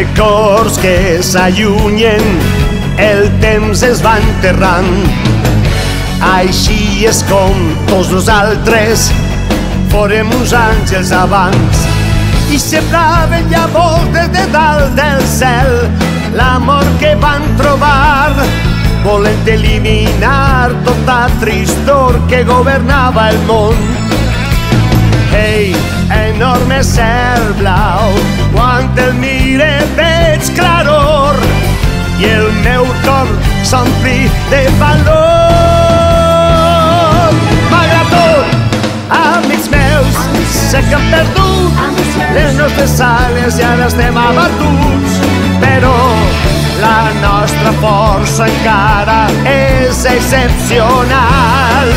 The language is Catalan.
records que s'allunyen, el temps es va enterrant. Així és com tots nosaltres fórem uns àngels abans i sembraven llavors des de dalt del cel l'amor que van trobar, volent eliminar tota tristor que governava el món. Ei, enorme cel blau, quan el mire veig claror i el meu cor s'ompli de valor. Malgrat tot, amics meus, sé que hem perdut les nostres ales i ara estem abatuts, però la nostra força encara és excepcional.